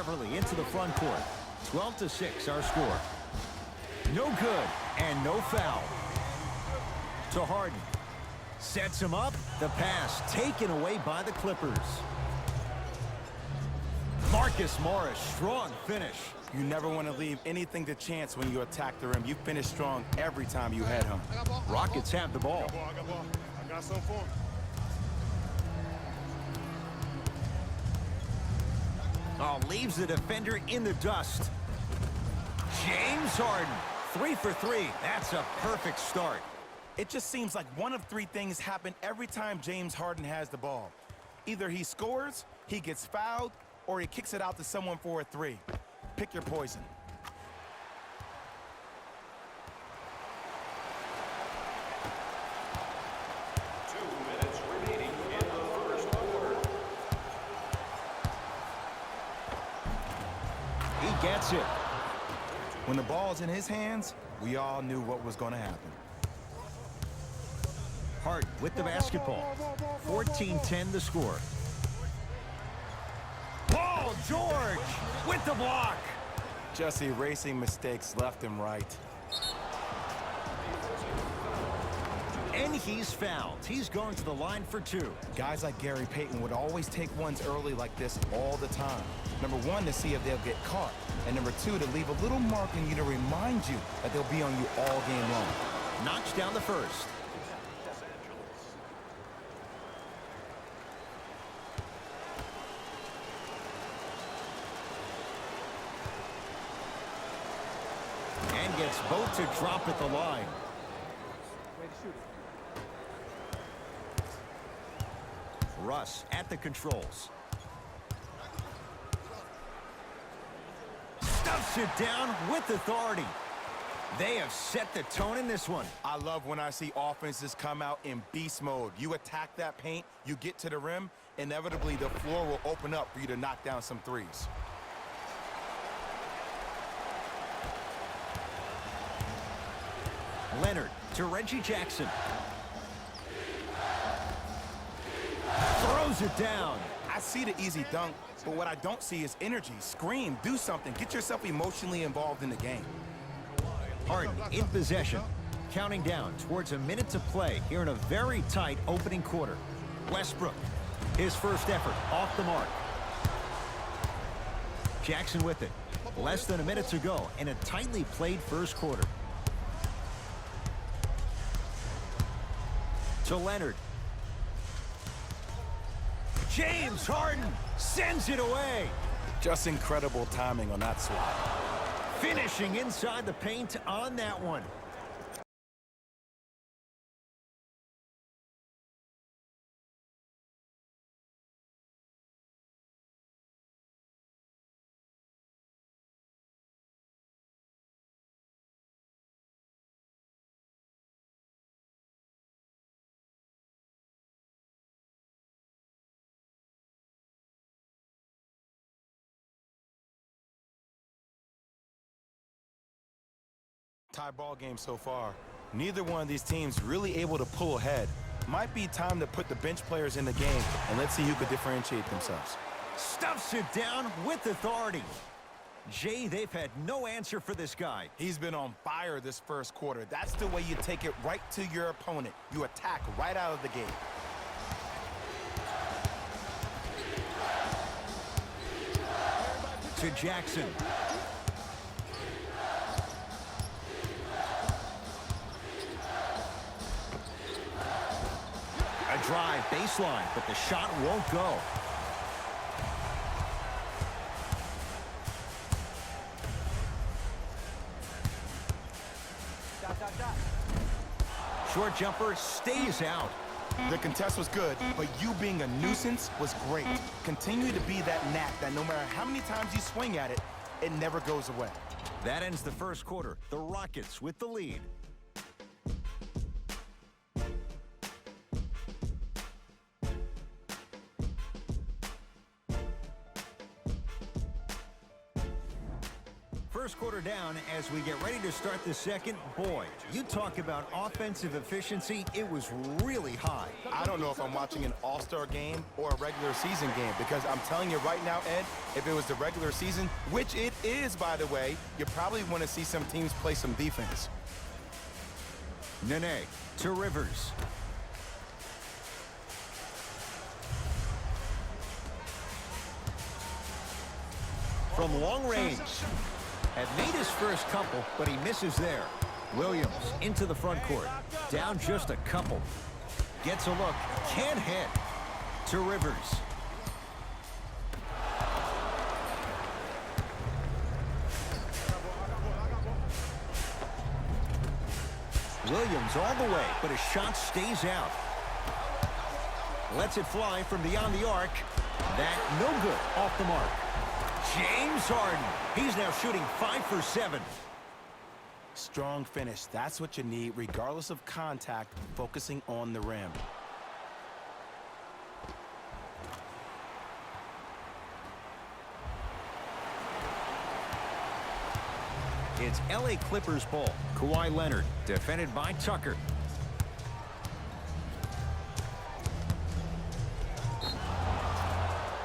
Beverly into the front court. 12-6 our score. No good and no foul. To Harden. Sets him up. The pass taken away by the Clippers. Marcus Morris, strong finish. You never want to leave anything to chance when you attack the rim. You finish strong every time you head home. Rockets have the ball. I got some for him. Oh, leaves the defender in the dust. James Harden, 3 for 3. That's a perfect start. It just seems like one of three things happen every time James Harden has the ball. Either he scores, he gets fouled, or he kicks it out to someone for a three. Pick your poison. He gets it. When the ball's in his hands, we all knew what was going to happen. Harden with the basketball. 14-10 the score. Paul George with the block. Just erasing mistakes left and right. And he's fouled. He's going to the line for 2. Guys like Gary Payton would always take ones early like this all the time. Number one, to see if they'll get caught. And number two, to leave a little mark in you to remind you that they'll be on you all game long. Knocks down the first. And gets both to drop at the line. Russ at the controls. Stuffs it down with authority. They have set the tone in this one. I love when I see offenses come out in beast mode. You attack that paint, you get to the rim, inevitably the floor will open up for you to knock down some threes. Leonard to Reggie Jackson. Throws it down. I see the easy dunk, but what I don't see is energy. Scream, do something, get yourself emotionally involved in the game. Harden in possession. Counting down towards a minute to play here in a very tight opening quarter. Westbrook, his first effort off the mark. Jackson with it. Less than a minute to go in a tightly played first quarter. To Leonard. James Harden sends it away. Just incredible timing on that swat. Finishing inside the paint on that one. Tie ball game so far. Neither one of these teams really able to pull ahead. Might be time to put the bench players in the game and let's see who could differentiate themselves. Stuffs it down with authority. Jay, they've had no answer for this guy. He's been on fire this first quarter. That's the way you take it right to your opponent. You attack right out of the gate. To Jackson. A drive baseline, but the shot won't go. Short jumper stays out. The contest was good, but you being a nuisance was great. Continue to be that gnat that no matter how many times you swing at it, it never goes away. That ends the first quarter. The Rockets with the lead. first quarter down as we get ready to start the second. Boy, you talk about offensive efficiency. It was really high. I don't know if I'm watching an all-star game or a regular season game because I'm telling you right now, Ed, if it was the regular season, which it is, by the way, you probably want to see some teams play some defense. Nene to Rivers. From long range. Had made his first couple, but he misses there. Williams into the front court. Down just a couple. Gets a look. Can't hit. To Rivers. Williams all the way, but his shot stays out. Lets it fly from beyond the arc. That no good. Off the mark. James Harden. He's now shooting 5 for 7. Strong finish. That's what you need, regardless of contact, focusing on the rim. It's LA Clippers ball. Kawhi Leonard, defended by Tucker.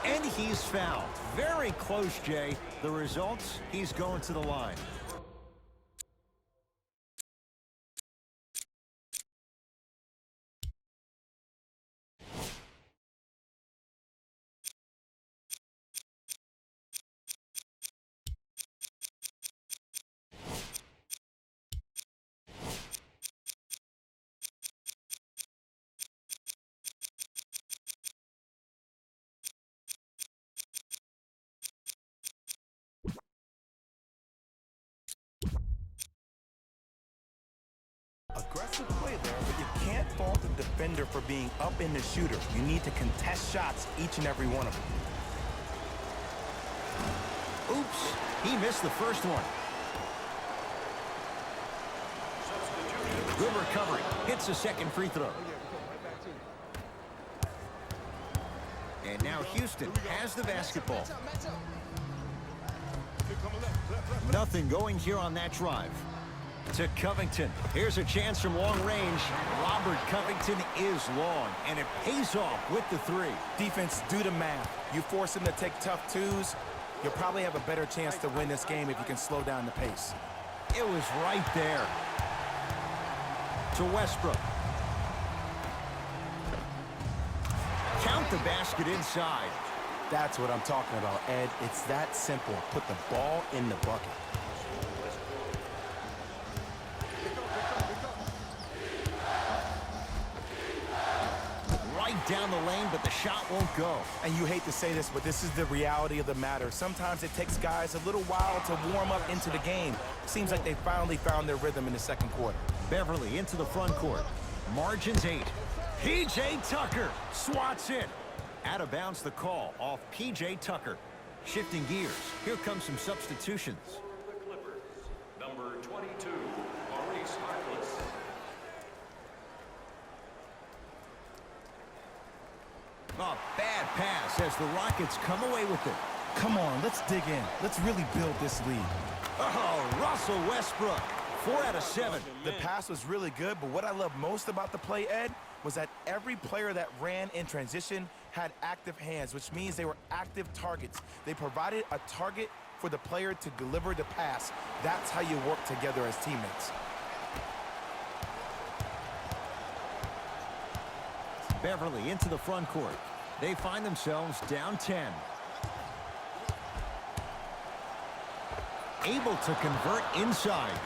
And he's fouled. Very close, Jay. The results, he's going to the line. Aggressive play there, but you can't fault the defender for being up in the shooter. You need to contest shots, each and every one of them. Oops, he missed the first one. Good recovery. Hits the second free throw. And now Houston has the basketball. Nothing going here on that drive. To Covington. Here's a chance from long range. Robert Covington is long, and it pays off with the 3. Defense, do the math. You force him to take tough twos, you'll probably have a better chance to win this game if you can slow down the pace. It was right there. To Westbrook. Count the basket inside. That's what I'm talking about, Ed. It's that simple. Put the ball in the bucket. Down the lane, but the shot won't go. And you hate to say this, but this is the reality of the matter. Sometimes it takes guys a little while to warm up into the game. Seems like they finally found their rhythm in the second quarter. Beverly into the front court. Margins 8. P.J. Tucker swats it. Out of bounds the call off P.J. Tucker. Shifting gears. Here comes some substitutions. The Clippers, number 22, Maurice Harkless. A bad pass as the Rockets come away with it. Come on, let's dig in. Let's really build this lead. Oh, Russell Westbrook. 4 out of 7. The pass was really good, but what I love most about the play, Ed, was that every player that ran in transition had active hands, which means they were active targets. They provided a target for the player to deliver the pass. That's how you work together as teammates. Beverly into the front court. They find themselves down 10. Able to convert inside.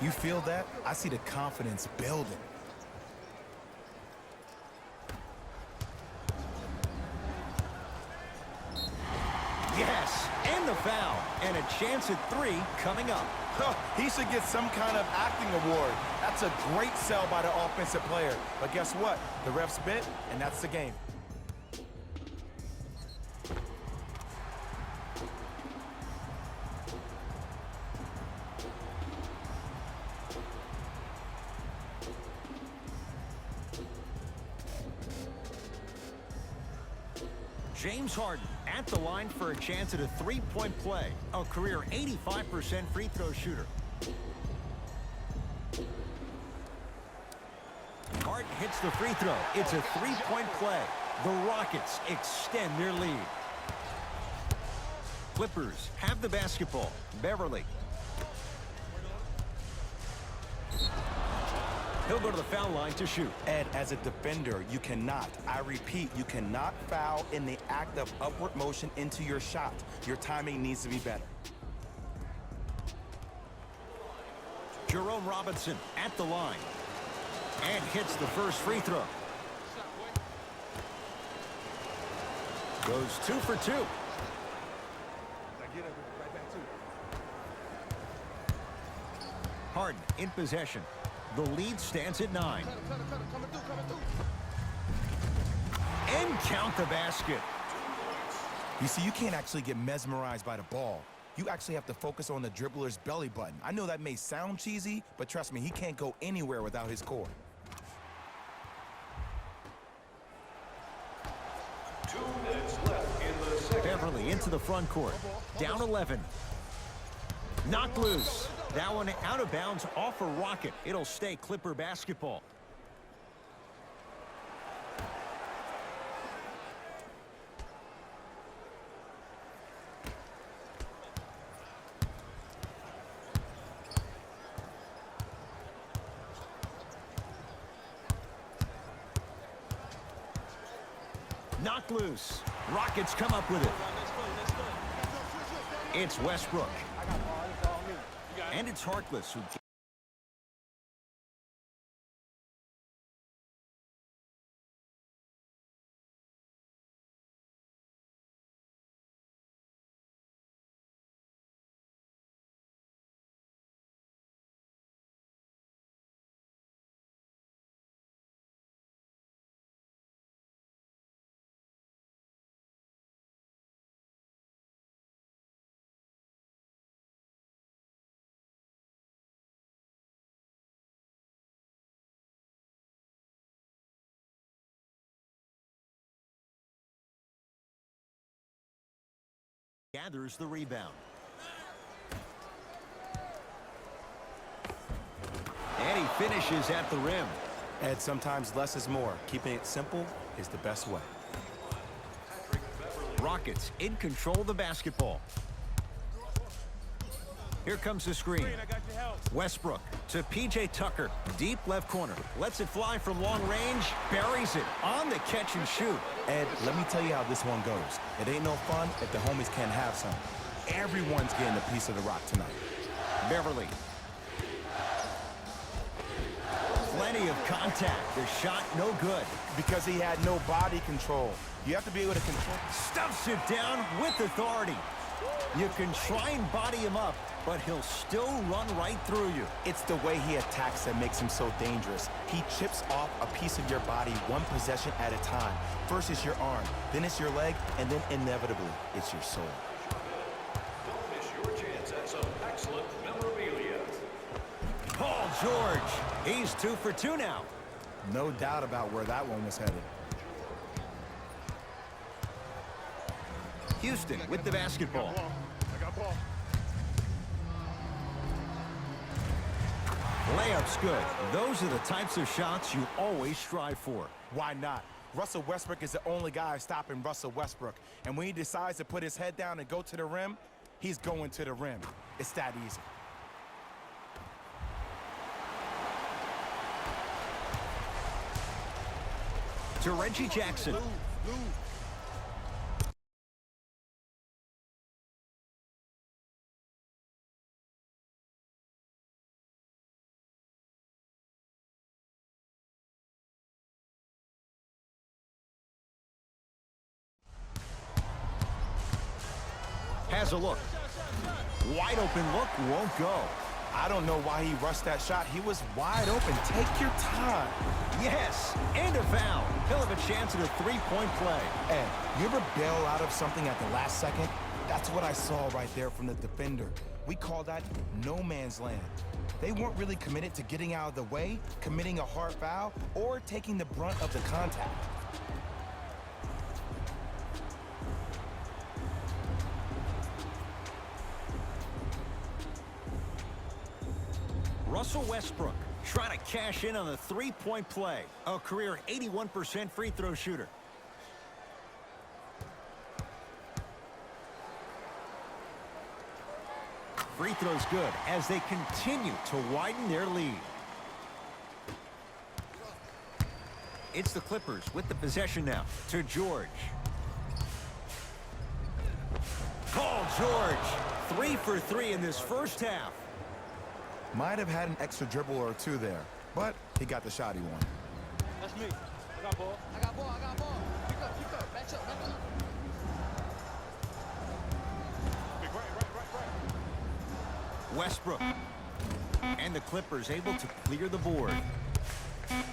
You feel that? I see the confidence building. Yes, and the foul. And a chance at 3 coming up. He should get some kind of acting award. That's a great sell by the offensive player. But guess what? The refs bit, and that's the game. James Harden at the line for a chance at a three-point play. A career 85% free throw shooter. Hart hits the free throw. It's a three-point play. The Rockets extend their lead. Clippers have the basketball. Beverly. He'll go to the foul line to shoot. Ed, as a defender, you cannot, I repeat, you cannot foul in the act of upward motion into your shot. Your timing needs to be better. Jerome Robinson at the line. And hits the first free throw. Goes 2 for 2. Harden in possession. The lead stands at 9. And count the basket. You see, you can't actually get mesmerized by the ball. You actually have to focus on the dribbler's belly button. I know that may sound cheesy, but trust me, he can't go anywhere without his core. 2 minutes left in the second. Beverly into the front court. Down 11. Knocked loose. That one out of bounds off a Rocket. It'll stay Clipper basketball. Knocked loose. Rockets come up with it. It's Westbrook. And it's Harkless who... gathers the rebound. And he finishes at the rim. Ed, sometimes less is more. Keeping it simple is the best way. Rockets in control of the basketball. Here comes the screen. Westbrook to P.J. Tucker. Deep left corner. Lets it fly from long range. Buries it on the catch and shoot. Ed, let me tell you how this one goes. It ain't no fun if the homies can't have some. Everyone's getting a piece of the rock tonight. Beverly. Plenty of contact. The shot no good. Because he had no body control. You have to be able to control. Stuffs it down with authority. You can try and body him up, but he'll still run right through you. It's the way he attacks that makes him so dangerous. He chips off a piece of your body one possession at a time. First it's your arm, then it's your leg, and then inevitably it's your soul. Don't miss your chance at some excellent memorabilia. Paul George, he's 2 for 2 now. No doubt about where that one was headed. Houston with the basketball. I got ball. Layup's good. Those are the types of shots you always strive for. Why not? Russell Westbrook is the only guy stopping Russell Westbrook. And when he decides to put his head down and go to the rim, he's going to the rim. It's that easy. To Reggie Jackson. Has a look. Wide open look, won't go. I don't know why he rushed that shot. He was wide open. Take your time. Yes, and a foul. He'll have a chance at a three-point play. Ed, you ever bail out of something at the last second? That's what I saw right there from the defender. We call that no man's land. They weren't really committed to getting out of the way, committing a hard foul, or taking the brunt of the contact. Russell Westbrook trying to cash in on the three-point play. A career 81% free throw shooter. Free throws good as they continue to widen their lead. It's the Clippers with the possession now to George. Paul George, 3 for 3 in this first half. Might have had an extra dribble or two there, but he got the shot he wanted. That's me. I got ball. I got ball. Pick up. Match up. Big right. Westbrook. And the Clippers able to clear the board.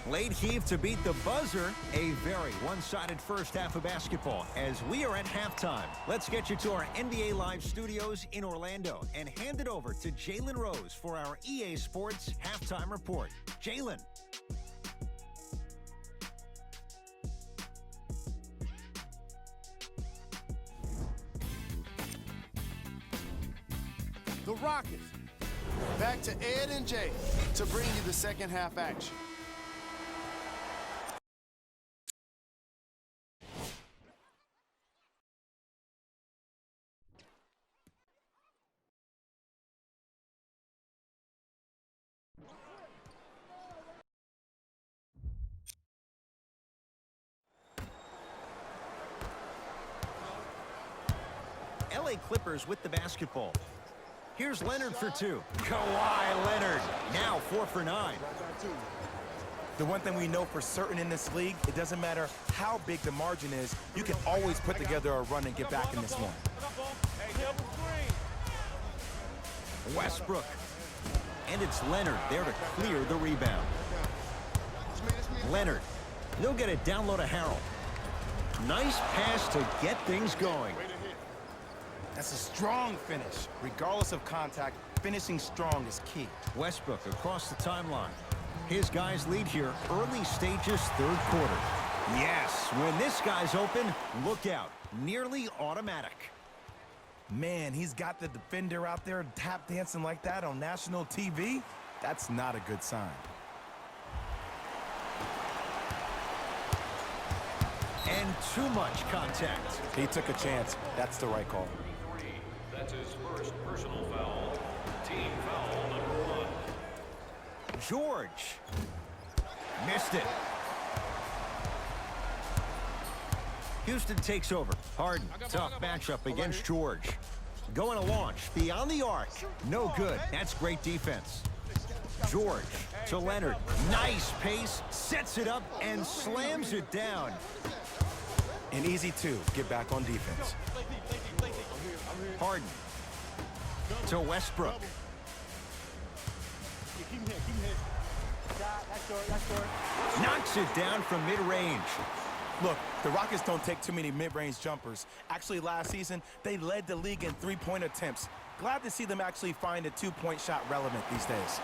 Late heave to beat the buzzer. A very one-sided first half of basketball as we are at halftime. Let's get you to our NBA Live studios in Orlando and hand it over to Jalen Rose for our EA Sports halftime report. Jalen. The Rockets. Back to Ed and Jay to bring you the second half action. LA Clippers with the basketball. Here's Leonard for 2. Kawhi Leonard, now 4 for 9. The one thing we know for certain in this league, it doesn't matter how big the margin is, you can always put together a run and get back in this one. Westbrook. And it's Leonard there to clear the rebound. Leonard. He'll get it down low to Harold. Nice pass to get things going. That's a strong finish. Regardless of contact, finishing strong is key. Westbrook across the timeline. His guys lead here, early stages, third quarter. Yes, when this guy's open, look out. Nearly automatic. Man, he's got the defender out there tap dancing like that on national TV. That's not a good sign. And too much contact. He took a chance. That's the right call. That's his first personal foul. Team foul number 1. George. Missed it. Houston takes over. Harden, tough matchup against George. Going to launch beyond the arc. No good. That's great defense. George to Leonard. Nice pace. Sets it up and slams it down. An easy 2. Get back on defense. Harden to Westbrook. Knocks it down from mid-range. Look, the Rockets don't take too many mid-range jumpers. Actually, last season, they led the league in three-point attempts. Glad to see them actually find a two-point shot relevant these days.